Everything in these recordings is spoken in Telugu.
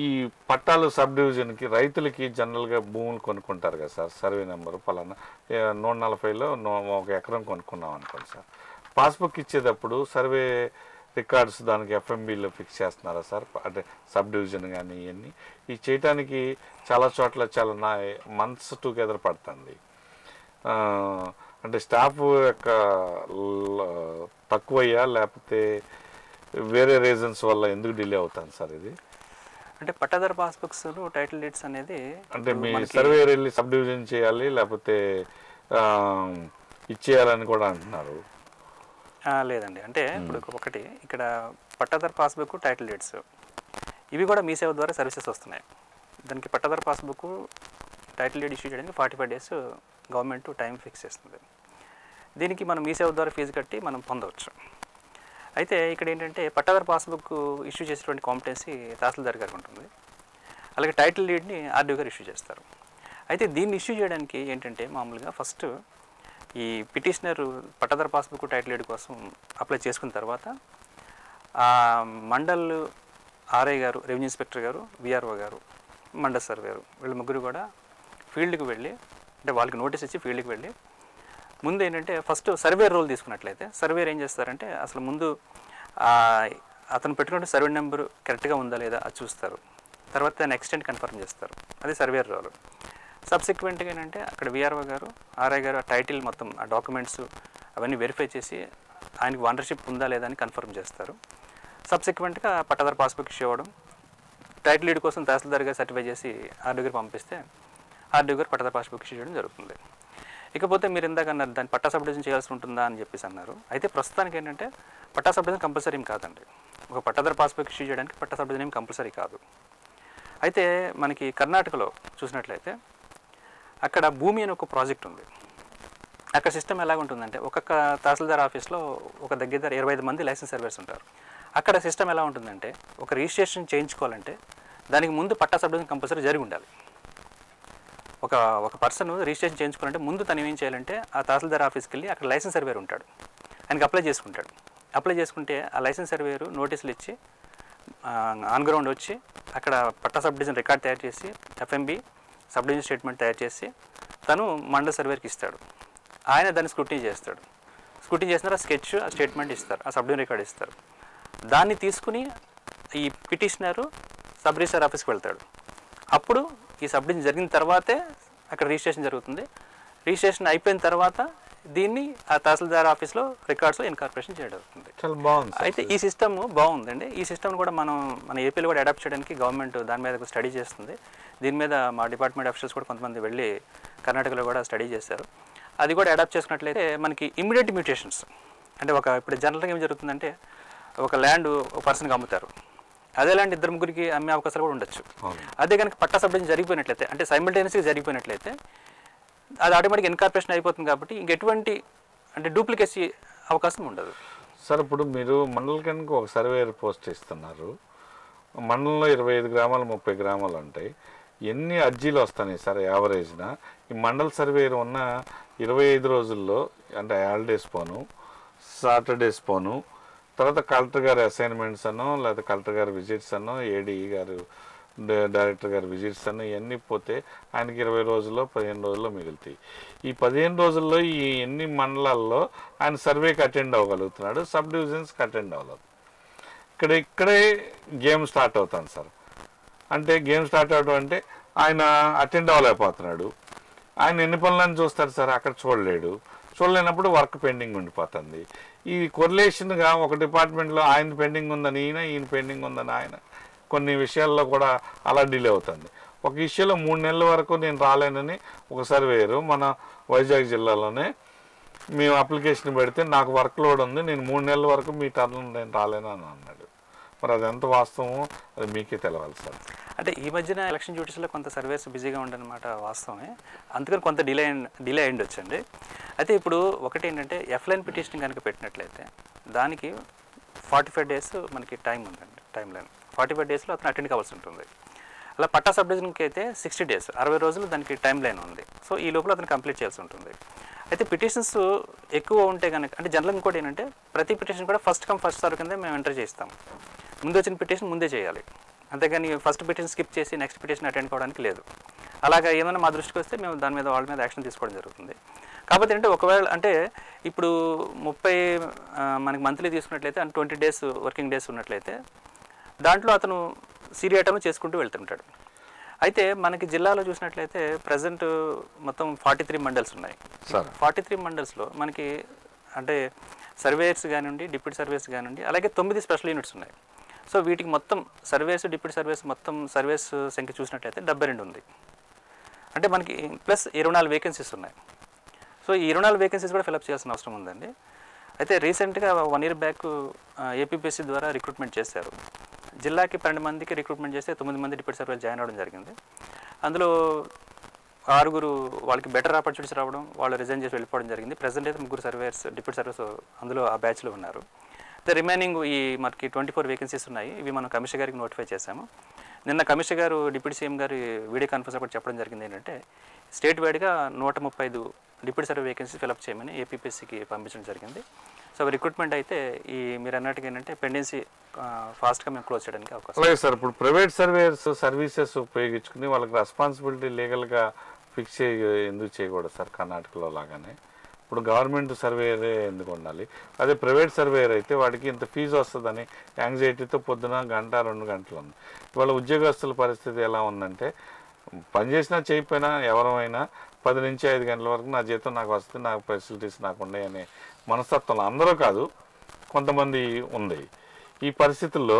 ఈ పట్టాలు సబ్ డివిజన్కి రైతులకి జనరల్గా భూములు కొనుక్కుంటారు కదా సార్, సర్వే నెంబరు పలానా 140లో ఒక ఎకరం కొనుక్కున్నాం అనుకోండి సార్, పాస్బుక్ ఇచ్చేటప్పుడు సర్వే రికార్డ్స్ దానికి ఎఫ్ఎంబీలో ఫిక్స్ చేస్తున్నారా సార్? అంటే సబ్ డివిజన్ కానీ ఇవన్నీ ఈ చేయటానికి చాలా చోట్ల చాలా మంత్స్ టుగెదర్ పడుతుంది. అంటే స్టాఫ్ యొక్క తక్కువయ్యా లేకపోతే వేరే రీజన్స్ వల్ల ఎందుకు డిలే అవుతుంది సార్ ఇది? అంటే పట్టాదారు పాస్బుక్స్ టైటిల్ డీడ్స్ అనేది అంటే మీ సర్వే వెళ్ళి సబ్ డివిజన్ చేయాలి లేకపోతే ఇచ్చేయాలని కూడా అంటున్నారు. లేదండి, అంటే ఇప్పుడు ఒకటి ఇక్కడ పట్టాదారు పాస్బుక్ టైటిల్ డీడ్స్ ఇవి కూడా మీ సేవ ద్వారా సర్వీసెస్ వస్తున్నాయి. దానికి పట్టాదారు పాస్బుక్ టైటిల్ డీడ్ ఇష్యూ చేయడానికి 45 days గవర్నమెంట్ టైం ఫిక్స్ చేస్తుంది. దీనికి మనం మీ సేవ ద్వారా ఫీజు కట్టి మనం పొందవచ్చు. అయితే ఇక్కడ ఏంటంటే పట్టాదారు పాస్బుక్ ఇష్యూ చేసేటువంటి కాంపిటెన్సీ తహసీల్దార్ గారికి ఉంటుంది. అలాగే టైటిల్ డీడ్ని ఆర్డీఓ గారు ఇష్యూ చేస్తారు. అయితే దీన్ని ఇష్యూ చేయడానికి ఏంటంటే మామూలుగా ఫస్ట్ ఈ పిటిషనర్ పట్టాదారు పాస్బుక్ టైటిల్ డీడ్ కోసం అప్లై చేసుకున్న తర్వాత మండల్ ఆర్ఐ గారు, రెవెన్యూ ఇన్స్పెక్టర్ గారు, విఆర్ఓ గారు, మండల్ సర్వేరు వీళ్ళు ముగ్గురు కూడా ఫీల్డ్కి వెళ్ళి, అంటే వాళ్ళకి నోటీస్ ఇచ్చి ఫీల్డ్కి వెళ్ళి ముందు ఏంటంటే ఫస్ట్ సర్వే రోల్ తీసుకున్నట్లయితే సర్వేర్ ఏం చేస్తారంటే అసలు ముందు అతను పెట్టుకున్న సర్వే నెంబర్ కరెక్ట్గా ఉందా లేదా అది చూస్తారు. తర్వాత దాన్ని ఎక్స్టెంట్ కన్ఫర్మ్ చేస్తారు, అది సర్వేర్ రోల్. సబ్సిక్వెంట్గా ఏంటంటే అక్కడ విఆర్ఓ గారు, ఆర్ఐ గారు ఆ టైటిల్ మొత్తం ఆ డాక్యుమెంట్స్ అవన్నీ వెరిఫై చేసి ఆయనకి ఓనర్షిప్ ఉందా లేదా అని కన్ఫర్మ్ చేస్తారు. సబ్సిక్వెంట్గా పట్టాదారు పాస్బుక్ ఇష్యూ అవ్వడం, టైటిల్ డీడ్ కోసం తహసీల్దార్ గారు సర్టిఫై చేసి ఆర్డీఓ గారు పంపిస్తే ఆర్డీఓ గారు పట్టాదారు పాస్బుక్ ఇష్యూ చేయడం జరుగుతుంది. ఇకపోతే మీరు ఇందాక అన్నారు దాన్ని పట్టా సబ్ డివిజన్ చేయాల్సి ఉంటుందా అని చెప్పేసి అన్నారు. అయితే ప్రస్తుతానికి ఏంటంటే పట్టా సబ్ డివిజన్ కంపల్సరీ ఏం కాదండి. ఒక పట్టాదారు పాస్బుక్ ఇష్యూ చేయడానికి పట్టా సబ్ డివిజన్ ఏం కంపల్సరీ కాదు. అయితే మనకి కర్ణాటకలో చూసినట్లయితే అక్కడ భూమి అనే ఒక ప్రాజెక్ట్ ఉంది. అక్కడ సిస్టమ్ ఎలాగ ఉంటుందంటే ఒక్కొక్క తహసీల్దార్ ఆఫీస్లో ఒక దగ్గర 25 మంది లైసెన్స్ సర్వేర్స్ ఉంటారు. అక్కడ సిస్టమ్ ఎలా ఉంటుందంటే ఒక రిజిస్ట్రేషన్ చేయించుకోవాలంటే దానికి ముందు పట్టా సబ్ డివిజన్ కంపల్సరీ జరిగి ఉండాలి. ఒక పర్సన్ రిజిస్ట్రేషన్ చేయించుకోవాలంటే ముందు తను ఏం చేయాలంటే ఆ తహసీల్దార్ ఆఫీస్కి వెళ్ళి అక్కడ లైసెన్స్ సర్వేర్ ఉంటాడు, ఆయనకి అప్లై చేసుకుంటాడు. అప్లై చేసుకుంటే ఆ లైసెన్స్ సర్వేరు నోటీసులు ఇచ్చి ఆన్ గ్రౌండ్ వచ్చి అక్కడ పట్టా సబ్ డివిజన్ రికార్డ్ తయారు చేసి ఎఫ్ఎంబి సబ్ డివిజన్ స్టేట్మెంట్ తయారు చేసి తను మండల సర్వేర్కి ఇస్తాడు. ఆయన దాన్ని స్క్రూటినీ చేస్తాడు. స్క్రూటినీ చేసిన స్కెచ్ స్టేట్మెంట్ ఇస్తారు, ఆ సబ్ డివిజన్ రికార్డ్ ఇస్తారు. దాన్ని తీసుకుని ఈ పిటిషనరు సబ్ రిజిస్టర్ ఆఫీస్కి వెళ్తాడు. అప్పుడు ఈ సబ్ డివిజన్ జరిగిన తర్వాతే అక్కడ రిజిస్ట్రేషన్ జరుగుతుంది. రిజిస్ట్రేషన్ అయిపోయిన తర్వాత దీన్ని ఆ తహసీల్దార్ ఆఫీస్లో రికార్డ్స్లో ఇన్కార్పొరేషన్ చేయడం జరుగుతుంది. చాలా బాగుంది. అయితే ఈ సిస్టమ్ బాగుందండి. ఈ సిస్టమ్ కూడా మన ఏపీలో కూడా అడాప్ట్ చేయడానికి గవర్నమెంట్ దాని మీద స్టడీ చేస్తుంది. దీని మీద మా డిపార్ట్మెంట్ ఆఫీసర్స్ కూడా కొంతమంది వెళ్ళి కర్ణాటకలో కూడా స్టడీ చేశారు. అది కూడా అడాప్ట్ చేసుకున్నట్లయితే మనకి ఇమ్మీడియట్ మ్యూటేషన్స్, అంటే ఇప్పుడు జనరల్గా ఏం జరుగుతుందంటే ఒక ల్యాండ్ ఒక పర్సన్కి అమ్ముతారు, అదే ల్యాండ్ 2-3 అమ్మే అవకాశాలు కూడా ఉండొచ్చు. అదే కనుక పట్టా సబ్ డివిజన్ జరిగిపోయినట్లయితే అంటే సైమల్టేనియస్గా జరిగిపోయినట్లయితే అది ఆటోమేటిక్ ఇన్కార్పొరేషన్ అయిపోతుంది. కాబట్టి ఇంకెటువంటి అంటే డూప్లికేసీ అవకాశం ఉండదు సార్. ఇప్పుడు మీరు మండలానికి ఒక సర్వేయర్ పోస్ట్ ఇస్తున్నారు. మండలంలో 25 గ్రామాలు 30 గ్రామాలు ఉంటాయి. ఎన్ని అర్జీలు వస్తాయి సార్ యావరేజ్న? ఈ మండల సర్వేయర్ ఉన్న 25 రోజుల్లో అంటే హాలిడేస్ పోను, సాటర్డేస్ పోను, తర్వాత కలెక్టర్ గారి అసైన్మెంట్స్ అన్నో లేదా కలెక్టర్ గారి విజిట్స్ అన్నో ఏడీఈ గారు డైరెక్టర్ గారి విజిట్స్ అన్నో ఇవన్నీ పోతే ఆయనకి 20 రోజుల్లో 15 రోజుల్లో మిగులుతాయి. ఈ 15 రోజుల్లో ఈ ఎన్ని మండలాల్లో ఆయన సర్వేకి అటెండ్ అవ్వగలుగుతున్నాడు, సబ్ డివిజన్స్కి అటెండ్ అవ్వలేదు. ఇక్కడే గేమ్ స్టార్ట్ అవుతాను సార్. అంటే గేమ్ స్టార్ట్ అవడం అంటే ఆయన అటెండ్ అవ్వలేకపోతున్నాడు. ఆయన ఎన్ని పనులను చూస్తాడు సార్, అక్కడ చూడలేనప్పుడు వర్క్ పెండింగ్ ఉండిపోతుంది. ఈ కొరిలేషన్గా ఒక డిపార్ట్మెంట్లో ఆయన పెండింగ్ ఉందని ఈయన పెండింగ్ ఉందని ఆయన కొన్ని విషయాల్లో కూడా అలా డిలే అవుతుంది. ఒక ఇష్యూలో 3 నెలల వరకు నేను రాలేనని ఒక సర్వేయరు మన వైజాగ్ జిల్లాలోనే మేము అప్లికేషన్ పెడితే నాకు వర్క్ లోడ్ ఉంది, నేను 3 నెలల వరకు మీ టర్న్ నేను రాలేను అని అన్నాడు. మరి అది ఎంత వాస్తవమో అది మీకే తెలవాలి సార్. అంటే ఈ మధ్యన ఎలక్షన్ డ్యూటీస్లో కొంత సర్వేస్ బిజీగా ఉండనమాట, వాస్తవమే. అందుకని కొంత డిలే అయ్యిండొచ్చండి. అయితే ఇప్పుడు ఒకటి ఏంటంటే ఎఫ్లైన్ పిటిషన్ కనుక పెట్టినట్లయితే దానికి 45 days మనకి టైం ఉందండి, టైం లైన్. 45 daysలో అతను అటెండ్ కావాల్సి ఉంటుంది. అలా పట్టా సబ్ డివిజన్కి అయితే 60 days 60 రోజులు దానికి టైం లైన్ ఉంది. సో ఈ లోపల అతను కంప్లీట్ చేయాల్సి ఉంటుంది. అయితే పిటిషన్స్ ఎక్కువ ఉంటే కనుక అంటే జనరల్ ఇంకోటి ఏంటంటే ప్రతి పిటిషన్ కూడా ఫస్ట్ కమ్ ఫస్ట్ సర్వ్ కింద మేము ఎంటర్ చేస్తాం. ముందు వచ్చిన పిటిషన్ ముందే చేయాలి. అంతేగాని ఫస్ట్ పిటిషన్ స్కిప్ చేసి నెక్స్ట్ పిటిషన్ అటెండ్ కావడానికి లేదు. అలాగా ఏమైనా మా దృష్టికి వస్తే మేము దాని మీద వాళ్ళ మీద యాక్షన్ తీసుకోవడం జరుగుతుంది. కాకపోతే అంటే ఒకవేళ అంటే ఇప్పుడు 30 మనకి మంత్లీ తీసుకున్నట్లయితే అంటే 20 డేస్ వర్కింగ్ డేస్ ఉన్నట్లయితే దాంట్లో అతను సీరియటం చేసుకుంటూ వెళ్తుంటాడు. అయితే మనకి జిల్లాలో చూసినట్లయితే ప్రజెంట్ మొత్తం 43 మండల్స్ ఉన్నాయి. 43 మండల్స్లో మనకి అంటే సర్వేయర్స్ కానివ్వండి, డిప్యూటీ సర్వేయర్స్ కానివ్వండి, అలాగే 9 స్పెషల్ యూనిట్స్ ఉన్నాయి. సో వీటికి మొత్తం సర్వేస్, డిప్యూటీ సర్వేస్ మొత్తం సర్వేస్ సంఖ్య చూసినట్లయితే 72 ఉంది. అంటే మనకి ప్లస్ 24 వేకెన్సీస్ ఉన్నాయి. సో ఈ 24 వేకెన్సీస్ కూడా ఫిలప్ చేయాల్సిన అవసరం ఉందండి. అయితే రీసెంట్గా 1 year బ్యాక్ ఏపీపీఎస్సీ ద్వారా రిక్రూట్మెంట్ చేశారు. జిల్లాకి 12 మందికి రిక్రూట్మెంట్ చేస్తే 9 మంది డిప్యూటీ సర్వేలు జాయిన్ అవ్వడం జరిగింది. అందులో 6 వాళ్ళకి బెటర్ ఆపర్చునిటీస్ రావడం, వాళ్ళు రిజైన్ చేసి వెళ్ళిపోవడం జరిగింది. ప్రెజెంట్ అయితే 3 సర్వేయర్స్, డిప్యూటీ సర్వేస్ అందులో ఆ బ్యాచ్లో ఉన్నారు. రిమైనింగ్ ఈ మనకి 24 వేకెన్సీస్ ఉన్నాయి. ఇవి మనం కమిషనర్ గారికి నోటిఫై చేశాము. నిన్న కమిషనర్ గారు డిప్యూటీ సీఎం గారి వీడియో కాన్ఫరెన్స్ కూడా చెప్పడం జరిగింది ఏంటంటే స్టేట్ వైడ్గా 135 డిప్యూటీ సర్వే వేకెన్సీ ఫిలప్ చేయమని ఏపీపీఎస్సీకి పంపించడం జరిగింది. సో రిక్రూట్మెంట్ అయితే ఈ మీరు అన్నట్టుగా ఏంటంటే పెండెన్సీ ఫాస్ట్గా మేము క్లోజ్ చేయడానికి అవకాశం. అలాగే సార్, ఇప్పుడు ప్రైవేట్ సర్వేయర్స్ సర్వీసెస్ ఉపయోగించుకుని వాళ్ళకి రెస్పాన్సిబిలిటీ లీగల్గా ఫిక్స్ ఎందుకు చేయకూడదు సార్? కర్ణాటకలో లాగానే ఇప్పుడు గవర్నమెంట్ సర్వేయరే ఎందుకు ఉండాలి? అదే ప్రైవేట్ సర్వేయర్ అయితే వాడికి ఇంత ఫీజు వస్తుందని యాంగ్జైటీతో పొద్దున 1-2 గంటలు ఉంది. ఇవాళ ఉద్యోగస్తుల పరిస్థితి ఎలా ఉందంటే పనిచేసినా చేయకపోయినా ఎవరైనా 10 నుంచి 5 గంటల వరకు నా జీతం నాకు వస్తుంది, నాకు ఫెసిలిటీస్ నాకు ఉన్నాయి అనే మనస్తత్వం అందరూ కాదు, కొంతమంది ఉంది. ఈ పరిస్థితుల్లో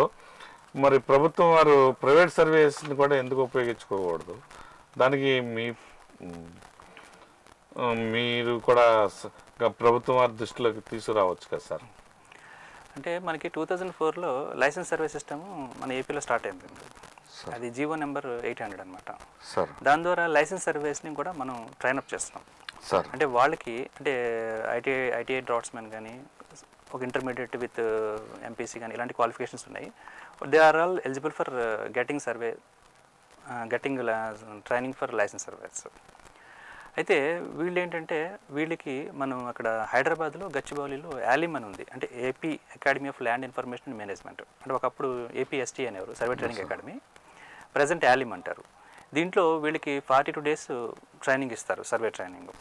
మరి ప్రభుత్వం వారు ప్రైవేట్ సర్వీస్ని కూడా ఎందుకు ఉపయోగించుకోకూడదు? దానికి మీరు కూడా ప్రభుత్వం వారి దృష్టిలోకి తీసుకురావచ్చు కదా సార్? అంటే మనకి 2004లో లైసెన్స్ సర్వే సిస్టమ్ మన ఏపీలో స్టార్ట్ అయింది. అది జీవో నెంబర్ 800 అనమాట. దాని ద్వారా లైసెన్స్ సర్వేస్ని కూడా మనం ట్రైన్అప్ చేస్తున్నాం సార్. అంటే వాళ్ళకి అంటే ఐటీఐ డ్రాట్స్మెన్ కానీ ఒక ఇంటర్మీడియట్ విత్ ఎంపీసీ కానీ ఇలాంటి క్వాలిఫికేషన్స్ ఉన్నాయి. They are all eligible for getting training for license surveys. అయితే వీళ్ళు ఏంటంటే వీళ్ళకి మనం అక్కడ హైదరాబాద్లో గచ్చిబౌలిలో యాలిమ్ అని ఉంది, అంటే AP academy of land information and management. అంటే ఒకప్పుడు ఏపీఎస్టీ అనేవారు, సర్వే ట్రైనింగ్ అకాడమీ, ప్రజెంట్ యాలిమ్ అంటారు. దీంట్లో వీళ్ళకి 42 డేస్ ట్రైనింగ్ ఇస్తారు, సర్వే ట్రైనింగ్.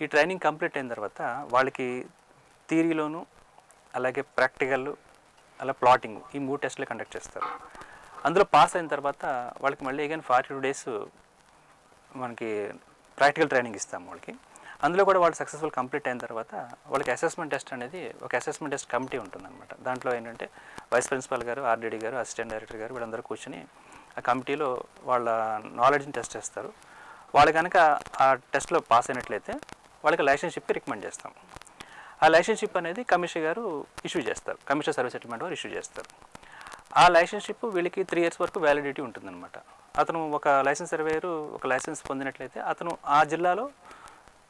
ఈ ట్రైనింగ్ కంప్లీట్ అయిన తర్వాత వాళ్ళకి థియరీలోను అలాగే ప్రాక్టికల్ అలా ప్లాటింగ్ ఈ 3 టెస్టులు కండక్ట్ చేస్తారు. అందులో పాస్ అయిన తర్వాత వాళ్ళకి మళ్ళీ అగైన్ 42 డేస్ మనకి ప్రాక్టికల్ ట్రైనింగ్ ఇస్తాము వాళ్ళకి. అందులో కూడా వాళ్ళు సక్సెస్ఫుల్ కంప్లీట్ అయిన తర్వాత వాళ్ళకి అసెస్మెంట్ టెస్ట్ అనేది ఒక అసెస్మెంట్ టెస్ట్ కమిటీ ఉంటుందన్నమాట. దాంట్లో ఏంటంటే వైస్ ప్రిన్సిపాల్ గారు, ఆర్డీడీ గారు, అసిస్టెంట్ డైరెక్టర్ గారు వీళ్ళందరూ కూర్చొని ఆ కమిటీలో వాళ్ళ నాలెడ్జ్ని టెస్ట్ చేస్తారు. వాళ్ళు కనుక ఆ టెస్ట్లో పాస్ అయినట్లయితే వాళ్ళకి లైసెన్షిప్కి రికమెండ్ చేస్తాం. ఆ లైసెన్షిప్ అనేది కమిషనర్ గారు ఇష్యూ చేస్తారు, కమిషనర్ సర్వీస్ సెటిల్మెంట్ వారు ఇష్యూ చేస్తారు. ఆ లైసెన్షిప్ వీళ్ళకి 3 years వరకు వ్యాలిడిటీ ఉంటుందన్నమాట. అతను ఒక లైసెన్స్ సర్వేయరు ఒక లైసెన్స్ పొందినట్లయితే అతను ఆ జిల్లాలో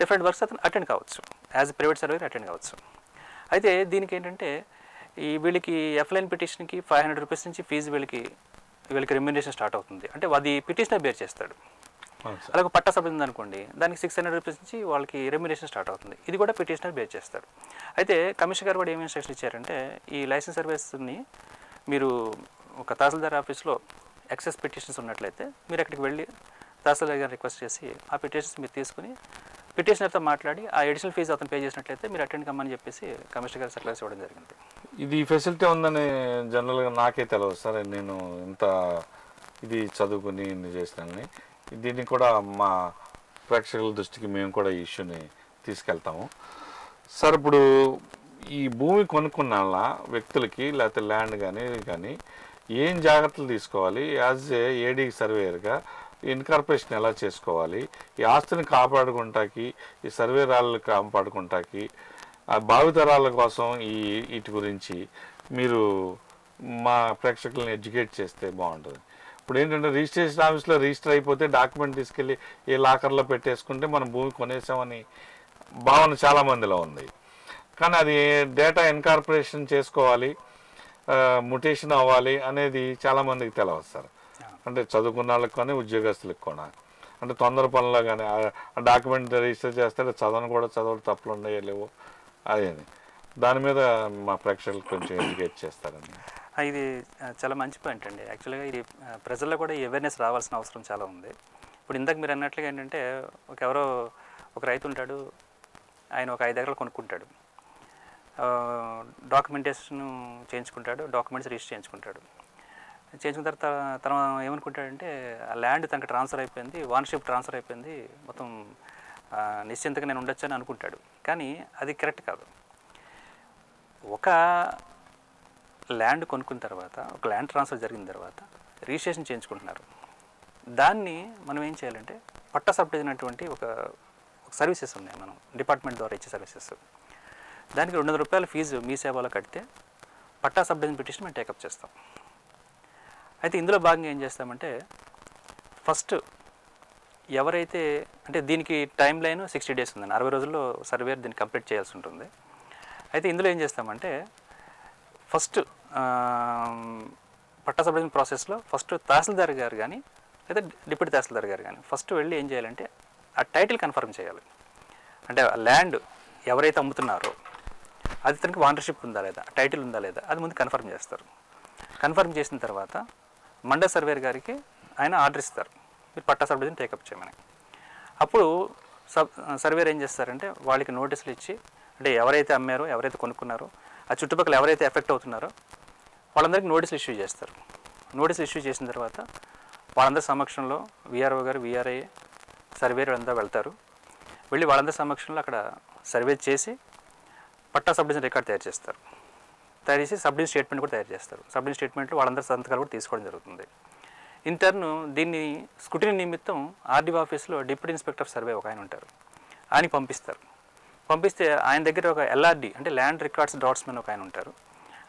డిఫరెంట్ వర్క్స్ అతను అటెండ్ కావచ్చు, యాజ్ ప్రైవేట్ సర్వేయర్ అటెండ్ కావచ్చు. అయితే దీనికి ఏంటంటే వీళ్ళకి ఎఫ్లైన్ పిటిషన్కి 500 రూపీస్ నుంచి ఫీజు వీళ్ళకి రెమ్యునరేషన్ స్టార్ట్ అవుతుంది. అంటే అది పిటిషనర్ బేర్ చేస్తాడు. అలాగే పట్టా సభ్యులు ఉందనుకోండి, దానికి 600 రూపీస్ నుంచి వాళ్ళకి రెమ్యునరేషన్ స్టార్ట్ అవుతుంది. ఇది కూడా పిటిషనర్ బేర్ చేస్తాడు. అయితే కమిషనర్ గారు కూడా ఏమి ఇన్స్ట్రక్షన్ ఇచ్చారంటే ఈ లైసెన్స్ సర్వీస్ని మీరు ఒక తహసీల్దార్ ఆఫీస్లో ఎక్సెస్ పిటిషన్స్ ఉన్నట్లయితే మీరు అక్కడికి వెళ్ళి తహసీల్దార్ గారు రిక్వెస్ట్ చేసి ఆ పిటిషన్స్ మీరు తీసుకుని పిటిషనర్తో మాట్లాడి ఆ అడిషనల్ ఫీజు అతను పే చేసినట్లయితే మీరు అటెండ్ కమ్మని చెప్పేసి కమిషనర్ గారు సర్క్యులర్స్ ఇవ్వడం జరిగింది. ఇది ఫెసిలిటీ ఉందని జనరల్గా నాకే తెలియదు సార్. నేను ఇంత ఇది చదువుకుని ఇన్ని చేసినాన్ని దీన్ని కూడా మా ప్రేక్షకుల దృష్టికి మేము కూడా ఈ ఇష్యూని తీసుకెళ్తాము సార్. ఇప్పుడు ఈ భూమి కొనుక్కున్న వ్యక్తులకి లేకపోతే ల్యాండ్ కానీ ఏం జాగ్రత్తలు తీసుకోవాలి? యాజ్ ఏడీ సర్వేయర్గా ఇన్కార్పొరేషన్ ఎలా చేసుకోవాలి? ఈ ఆస్తిని కాపాడుకుంటాకి, ఈ సర్వేరాలను కాపాడుకుంటాకి, ఆ భావితరాల కోసం వీటి గురించి మీరు మా ప్రేక్షకులను ఎడ్యుకేట్ చేస్తే బాగుంటుంది. ఇప్పుడు ఏంటంటే రిజిస్ట్రేషన్ ఆఫీస్లో రిజిస్టర్ అయిపోతే డాక్యుమెంట్ తీసుకెళ్ళి ఏ లాకర్లో పెట్టేసుకుంటే మనం భూమి కొనేసామని భావన చాలామందిలో ఉంది. కానీ అది డేటా ఇన్కార్పొరేషన్ చేసుకోవాలి, ముటేషన్ అవ్వాలి అనేది చాలామందికి తెలియదు సార్. అంటే చదువుకున్న వాళ్ళకి కానీ ఉద్యోగస్తులకు కూడా అంటే తొందర పనుల్లో కానీ ఆ డాక్యుమెంట్ రిజిస్టర్ చేస్తే చదవడం తప్పులు ఉన్నాయో లేవో అదే దాని మీద మా ప్రేక్షకులకు కొంచెం ఎడ్యుకేట్ చేస్తారని. ఇది చాలా మంచి పాయింట్ అండి. యాక్చువల్గా ఇది ప్రజల్లో కూడా ఈ అవేర్నెస్ రావాల్సిన అవసరం చాలా ఉంది. ఇప్పుడు ఇందాక మీరు అన్నట్లుగా ఏంటంటే ఎవరో ఒక రైతు ఉంటాడు, ఆయన ఒక 5 ఎకరాలు కొనుక్కుంటాడు, డాక్యుమెంటేషన్ చేయించుకుంటాడు, డాక్యుమెంట్స్ రిజిస్టర్ చేయించుకుంటాడు. చేయించుకున్న తర్వాత తను ఏమనుకుంటాడంటే ఆ ల్యాండ్ తనకు ట్రాన్స్ఫర్ అయిపోయింది, ఓనర్షిప్ ట్రాన్స్ఫర్ అయిపోయింది, మొత్తం నిశ్చింతగా నేను ఉండొచ్చు అని అనుకుంటాడు. కానీ అది కరెక్ట్ కాదు. ఒక ల్యాండ్ కొనుక్కున్న తర్వాత, ఒక ల్యాండ్ ట్రాన్స్ఫర్ జరిగిన తర్వాత రిజిస్ట్రేషన్ చేయించుకుంటున్నారు. దాన్ని మనం ఏం చేయాలంటే పట్టా సబ్డివిజన్ అటువంటి ఒక సర్వీసెస్ ఉన్నాయి మనం డిపార్ట్మెంట్ ద్వారా ఇచ్చే సర్వీసెస్. దానికి 200 రూపాయల ఫీజు మీ సేవలో కడితే పట్టా సబ్డివిజన్ పిటిషన్ మేము టేకప్ చేస్తాం. అయితే ఇందులో భాగంగా ఏం చేస్తామంటే ఫస్ట్ ఎవరైతే అంటే దీనికి టైం లైన్ 60 డేస్ ఉందండి, 60 రోజుల్లో సర్వేర్ దీన్ని కంప్లీట్ చేయాల్సి ఉంటుంది. అయితే ఇందులో ఏం చేస్తామంటే ఫస్ట్ పట్టా సబ్డివిజన్ ప్రాసెస్లో ఫస్ట్ తహసీల్దార్ గారు కానీ లేదా డిప్యూటీ తహసీల్దార్ గారు కానీ ఫస్ట్ వెళ్ళి ఏం చేయాలంటే ఆ టైటిల్ కన్ఫర్మ్ చేయాలి. అంటే ల్యాండ్ ఎవరైతే అమ్ముతున్నారో అది తనకి ఓనర్షిప్ ఉందా లేదా, టైటిల్ ఉందా లేదా, అది ముందు కన్ఫర్మ్ చేస్తారు. కన్ఫర్మ్ చేసిన తర్వాత మండల సర్వేర్ గారికి ఆయన ఆర్డర్ ఇస్తారు, మీరు పట్టా సబ్డివిజన్ టేకప్ చేయమని. అప్పుడు సర్వేర్ ఏం చేస్తారంటే వాళ్ళకి నోటీసులు ఇచ్చి, అంటే ఎవరైతే అమ్మారో ఎవరైతే కొనుక్కున్నారో ఆ చుట్టుపక్కల ఎవరైతే ఎఫెక్ట్ అవుతున్నారో వాళ్ళందరికీ నోటీసులు ఇష్యూ చేస్తారు. నోటీసులు ఇష్యూ చేసిన తర్వాత వాళ్ళందరి సమక్షంలో విఆర్ఓ గారు, విఆర్ఐ, సర్వేర్ అంతా వెళ్తారు. వెళ్ళి వాళ్ళందరి సమక్షంలో అక్కడ సర్వే చేసి పట్టా సబ్డివిజన్ రికార్డ్ తయారు చేస్తారు. తయారు చేసి సబ్డివిజన్ స్టేట్మెంట్ కూడా తయారు చేస్తారు. సబ్డివిజన్ స్టేట్మెంట్లో వాళ్ళందరి సంతకాలు కూడా తీసుకోవడం జరుగుతుంది. ఇంటర్న్ దీన్ని స్క్రూటినీ నిమిత్తం ఆర్డీఓ ఆఫీస్లో డిప్యూటీ ఇన్స్పెక్టర్ ఆఫ్ సర్వే ఒక ఆయన ఉంటారు, ఆయనకి పంపిస్తారు. పంపిస్తే ఆయన దగ్గర ఒక ఎల్ఆర్డి అంటే ల్యాండ్ రికార్డ్స్ డాట్స్మెన్ ఒక ఆయన ఉంటారు.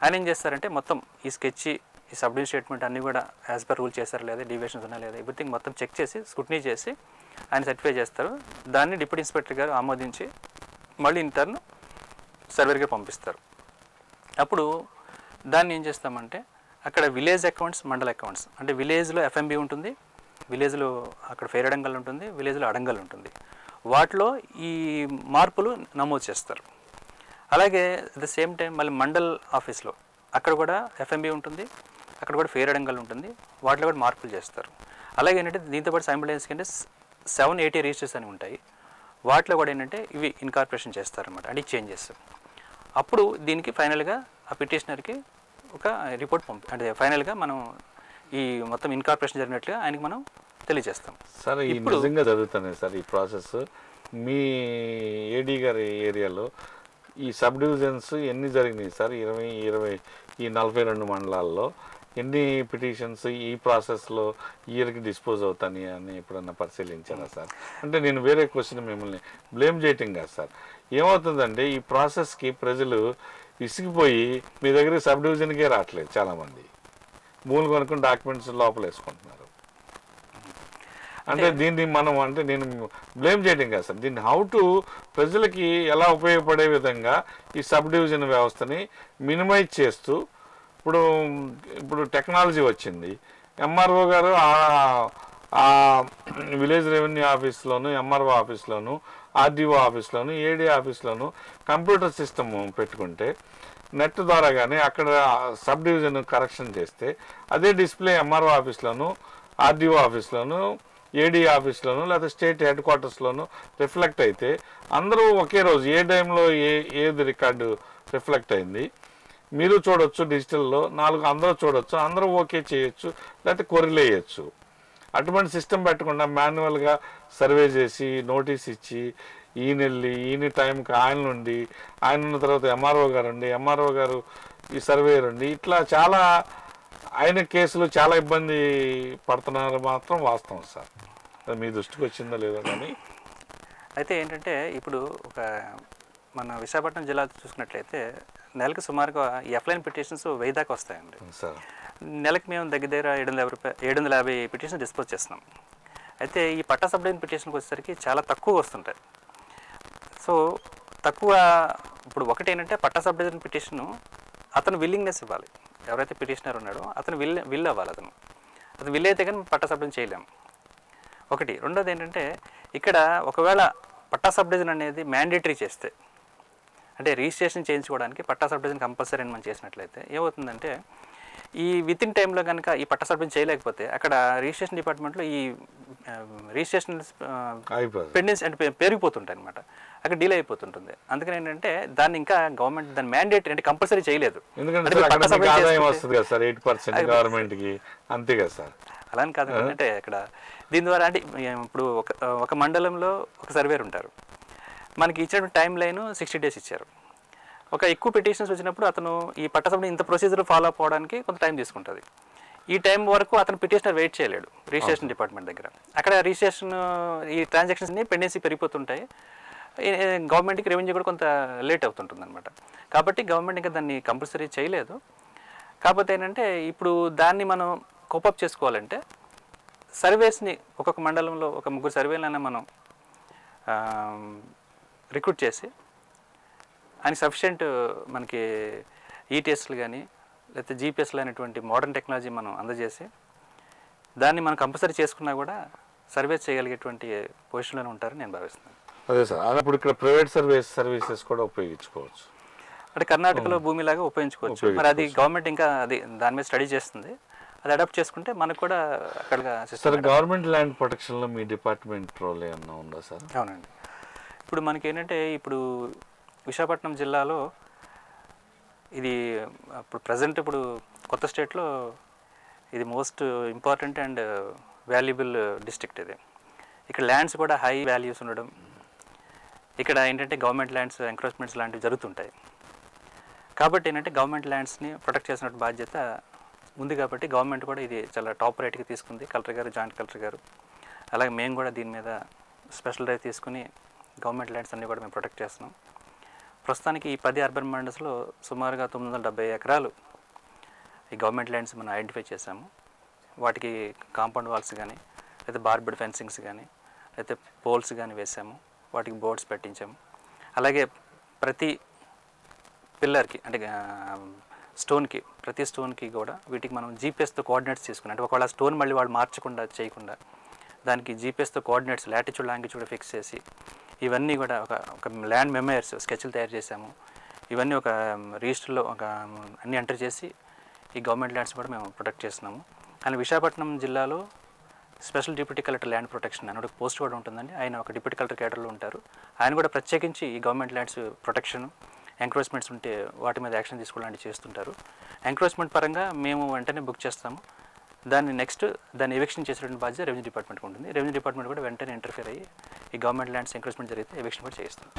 ఆయన ఏం చేస్తారంటే మొత్తం ఈ స్కెచ్, ఈ సబ్డివిజన్ స్టేట్మెంట్ అన్నీ కూడా యాజ్ పర్ రూల్ చేస్తారు లేదా, డీవియేషన్స్ ఉన్నా లేదా, ఎవ్రీథింగ్ మొత్తం చెక్ చేసి స్క్రూటినీ చేసి ఆయన సర్టిఫై చేస్తారు. దాన్ని డిప్యూటీ ఇన్స్పెక్టర్ గారు ఆమోదించి మళ్ళీ ఇంటర్న్ సర్వేర్గా పంపిస్తారు. అప్పుడు దాన్ని ఏం చేస్తామంటే అక్కడ విలేజ్ అకౌంట్స్, మండల్ అకౌంట్స్, అంటే విలేజ్లో ఎఫ్ఎంబి ఉంటుంది, విలేజ్లో అక్కడ ఫెయిర్ అడంగల్ ఉంటుంది, విలేజ్లో అడంగల్ ఉంటుంది, వాటిలో ఈ మార్పులు నమోదు చేస్తారు. అలాగే అట్ ద సేమ్ టైం మళ్ళీ మండల్ ఆఫీస్లో అక్కడ కూడా ఎఫ్ఎంబి ఉంటుంది, అక్కడ కూడా ఫెయిర్ అడంగల్ ఉంటుంది, వాటిలో కూడా మార్పులు చేస్తారు. అలాగే ఏంటంటే దీంతోపాటు సైమిల్టేనియస్గా అంటే 780 రిజిస్టర్స్ అని ఉంటాయి, వాటిలో కూడా ఏంటంటే ఇవి ఇన్కార్పొరేషన్ చేస్తారన్నమాట, అంటే చేంజెస్. అప్పుడు దీనికి ఫైనల్గా ఆ పిటిషనర్కి ఒక రిపోర్ట్ అంటే ఫైనల్గా మనం ఈ మొత్తం ఇన్కార్పొరేషన్ జరిగినట్లుగా ఆయనకి మనం తెలియజేస్తాం. సార్ ఈ నిజంగా జరుగుతున్నాయి సార్ ఈ ప్రాసెస్ మీ ఏడీ గారి ఏరియాలో ఈ సబ్ డివిజన్స్ ఎన్ని జరిగినాయి సార్? 20 ఈ 42 మండలాల్లో ఎన్ని పిటిషన్స్ ఈ ప్రాసెస్లో ఇయర్కి డిస్పోజ్ అవుతాయి అని ఎప్పుడన్నా పరిశీలించారా సార్? అంటే నేను వేరే క్వశ్చన్ మిమ్మల్ని బ్లేమ్ చేయటం కాదు సార్, ఏమవుతుందంటే ఈ ప్రాసెస్కి ప్రజలు విసిగిపోయి మీ దగ్గర సబ్ డివిజన్కే రావట్లేదు, చాలామంది భూములు కొనుక్కుని డాక్యుమెంట్స్ లోపల వేసుకుంటున్నారు. అంటే దీన్ని మనం అంటే నేను బ్లేమ్ చేయడం కాదు సార్, దీన్ని హౌ టు ప్రజలకి ఎలా ఉపయోగపడే విధంగా ఈ సబ్ డివిజన్ వ్యవస్థని మినిమైజ్ చేస్తూ ఇప్పుడు టెక్నాలజీ వచ్చింది, ఎంఆర్ఓ గారు ఆ విలేజ్ రెవెన్యూ ఆఫీస్లోను, ఎంఆర్ఓ ఆఫీస్లోను, ఆర్డీఓ ఆఫీస్లోను, ఏడీ ఆఫీస్లోను కంప్యూటర్ సిస్టమ్ పెట్టుకుంటే నెట్ ద్వారా కానీ అక్కడ సబ్ డివిజన్ కరెక్షన్ చేస్తే అదే డిస్ప్లే ఎంఆర్ఓ ఆఫీస్లోను, ఆర్డీఓ ఆఫీస్లోను, ఏడీ ఆఫీస్లోను లేదా స్టేట్ హెడ్ క్వార్టర్స్లోను రిఫ్లెక్ట్ అయితే అందరూ ఒకే రోజు ఏ టైంలో ఏది రికార్డు రిఫ్లెక్ట్ అయింది మీరు చూడొచ్చు, డిజిటల్లో అందరూ చూడొచ్చు, అందరూ ఓకే చేయొచ్చు, లేకపోతే కొరిలే వేయచ్చు. అటువంటి సిస్టమ్ పెట్టకుండా మాన్యువల్గా సర్వే చేసి నోటీస్ ఇచ్చి ఈయన టైంకి ఆయన నుండి, ఆయన ఉన్న తర్వాత ఎంఆర్ఓ గారు ఉండి, ఎంఆర్ఓ గారు ఈ సర్వేయర్ ఉండి, ఇట్లా చాలా ఆయన కేసులు చాలా ఇబ్బంది పడుతున్నారు మాత్రం వాస్తవం సార్. మీ దృష్టికి వచ్చిందో లేదో కానీ అయితే ఏంటంటే ఇప్పుడు మన విశాఖపట్నం జిల్లా చూసుకున్నట్లయితే నెలకు సుమారుగా ఎఫ్లైన్ పిటిషన్స్ 1000 దాకా వస్తాయండి సార్. నెలకు మేము దగ్గర 750 పిటిషన్ డిస్పోజ్ చేస్తున్నాం. అయితే ఈ పట్టా సబ్ డివిజన్ పిటిషన్కి వచ్చేసరికి చాలా తక్కువ వస్తుంటాయి. సో తక్కువ ఇప్పుడు ఒకటి ఏంటంటే పట్టా సబ్ డివిజన్ పిటిషను అతను విల్లింగ్నెస్ ఇవ్వాలి, ఎవరైతే పిటిషనర్ ఉన్నాడో అతను విల్ అవ్వాలి. అతను విల్ అయితే కానీ పట్టా సబ్ డివిజన్ చేయలేము ఒకటి. రెండోది ఏంటంటే ఇక్కడ ఒకవేళ పట్టా సబ్ డివిజన్ అనేది మ్యాండేటరీ చేస్తే, అంటే రిజిస్ట్రేషన్ చేయించుకోవడానికి పట్టా సబ్ డివిజన్ కంపల్సరీ అని మనం చేసినట్లయితే ఏమవుతుందంటే ఈ విత్ ఇన్ టైంలో కనుక ఈ పట్ట సర్వే చేయలేకపోతే అక్కడ రిజిస్ట్రేషన్ డిపార్ట్మెంట్లో ఈ రిజిస్ట్రేషన్ పెండెన్సీ అంటే పెరిగిపోతుంటాయి అనమాట, అక్కడ డిలే అయిపోతుంటుంది. అందుకని ఏంటంటే దాన్ని ఇంకా గవర్నమెంట్ దాన్ని మ్యాండేట్ అంటే కంపల్సరీ చేయలేదు. అలా అని కాదు అంటే ఇక్కడ దీని ద్వారా అంటే ఇప్పుడు ఒక మండలంలో ఒక సర్వేర్ ఉంటారు, మనకి ఇచ్చినటువంటి టైం లైన్ 60 days ఇచ్చారు. ఒక ఎక్కువ పిటిషన్స్ వచ్చినప్పుడు అతను ఈ పట్ట సర్వే ఇంత ప్రొసీజర్ ఫాలో అప్ అవడానికి కొంత టైం తీసుకుంటుంది. ఈ టైం వరకు అతను పిటిషనర్ వెయిట్ చేయలేడు రిజిస్ట్రేషన్ డిపార్ట్మెంట్ దగ్గర. అక్కడ రిజిస్ట్రేషన్ ఈ ట్రాన్సాక్షన్స్ని పెండెన్సీ పెరిగిపోతుంటాయి, గవర్నమెంట్కి రెవెన్యూ కూడా కొంత లేట్ అవుతుంటుంది అనమాట. కాబట్టి గవర్నమెంట్ ఇంకా దాన్ని కంపల్సరీ చేయలేదు. కాకపోతే ఏంటంటే ఇప్పుడు దాన్ని మనం కోపప్ చేసుకోవాలంటే సర్వేస్ని ఒక్కొక్క మండలంలో ఒక 3 సర్వేలైనా మనం రిక్రూట్ చేసి ఆయన సఫిషియెంట్ మనకి ఈటీఎస్లు కానీ లేకపోతే జీపీఎస్లు అనేటువంటి మోడర్న్ టెక్నాలజీ మనం అందజేసి దాన్ని మనం కంపల్సరీ చేసుకున్నా కూడా సర్వేస్ చేయగలిగేటువంటి పొజిషన్లోనే ఉంటారని నేను భావిస్తున్నాను. అదే సార్, అప్పుడు ఇక్కడ ప్రైవేట్ సర్వీసెస్ కూడా ఉపయోగించుకోవచ్చు అంటే కర్ణాటకలో భూమిలాగా ఉపయోగించుకోవచ్చు. మరి అది గవర్నమెంట్ ఇంకా అది దాని మీద స్టడీ చేస్తుంది, అది అడాప్ట్ చేసుకుంటే మనకు కూడా అక్కడ సార్. గవర్నమెంట్ ల్యాండ్ ప్రొటెక్షన్లో మీ డిపార్ట్మెంట్ రోల్ ఏమన్నా ఉందా సార్? అవునండి. ఇప్పుడు మనకి ఏంటంటే ఇప్పుడు విశాఖపట్నం జిల్లాలో ఇది ఇప్పుడు ప్రజెంట్ ఇప్పుడు కొత్త స్టేట్లో ఇది most important and valuable district ఇది. ఇక్కడ ల్యాండ్స్ కూడా హై వాల్యూస్ ఉండడం, ఇక్కడ ఏంటంటే గవర్నమెంట్ ల్యాండ్స్ ఎంక్రోచ్మెంట్స్ లాంటివి జరుగుతుంటాయి. కాబట్టి ఏంటంటే గవర్నమెంట్ ల్యాండ్స్ని ప్రొటెక్ట్ చేసినట్టు బాధ్యత ఉంది. కాబట్టి గవర్నమెంట్ కూడా ఇది చాలా టాప్ రేట్కి తీసుకుంది, కలెక్టర్ గారు, జాయింట్ కలెక్టర్ గారు. అలాగే మేము కూడా దీని మీద స్పెషల్ డ్రైవ్ తీసుకుని గవర్నమెంట్ ల్యాండ్స్ అన్నీ కూడా మేము ప్రొటెక్ట్ చేస్తున్నాం. ప్రస్తుతానికి ఈ 10 అర్బన్ మండల్స్లో సుమారుగా 970 ఎకరాలు ఈ గవర్నమెంట్ ల్యాండ్స్ మనం ఐడెంటిఫై చేసాము. వాటికి కాంపౌండ్ వాల్స్ కానీ లేకపోతే బార్బెడ్ ఫెన్సింగ్స్ కానీ లేకపోతే పోల్స్ కానీ వేసాము, వాటికి బోర్డ్స్ పెట్టించాము. అలాగే ప్రతి పిల్లర్కి అంటే స్టోన్కి ప్రతి స్టోన్కి కూడా వీటికి మనం జీపీఎస్తో కోఆర్డినేట్స్ తీసుకున్నాం. అంటే ఒకవేళ స్టోన్ మళ్ళీ వాళ్ళు మార్చకుండా చేయకుండా దానికి జీపీఎస్తో కోఆర్డినేట్స్ లాటిట్యూడ్ లాంగిట్యూడ్ ఫిక్స్ చేసి ఇవన్నీ కూడా ఒక ల్యాండ్ మెమోయర్స్ స్కెచ్లు తయారు చేసాము. ఇవన్నీ ఒక రిజిస్టర్లో అన్నీ ఎంటర్ చేసి ఈ గవర్నమెంట్ ల్యాండ్స్ కూడా మేము ప్రొటెక్ట్ చేస్తున్నాము. కానీ విశాఖపట్నం జిల్లాలో special deputy collector land protection అని ఒక పోస్ట్ కూడా ఉంటుందండి. ఆయన ఒక డిప్యూటీ కలెక్టర్ కేటర్లో ఉంటారు. ఆయన కూడా ప్రత్యేకించి ఈ గవర్నమెంట్ ల్యాండ్స్ ప్రొటెక్షన్, ఎంక్రోచ్మెంట్స్ ఉంటే వాటి మీద యాక్షన్ తీసుకోవడానికి చేస్తుంటారు. ఎంక్రోచ్మెంట్ పరంగా మేము వెంటనే బుక్ చేస్తాము. దాన్ని ఎవిక్షన్ చేసేటువంటి బాధ్యత రెవెన్యూ డిపార్ట్మెంట్కి ఉంటుంది. రెవెన్యూ డిపార్ట్మెంట్ కూడా వెంటనే ఇంటర్ఫియర్ అయ్యి ఈ గవర్నమెంట్ ల్యాండ్స్ ఎంక్రోచ్మెంట్ జరిగితే ఎవిక్షన్ కూడా చేయిస్తుంది.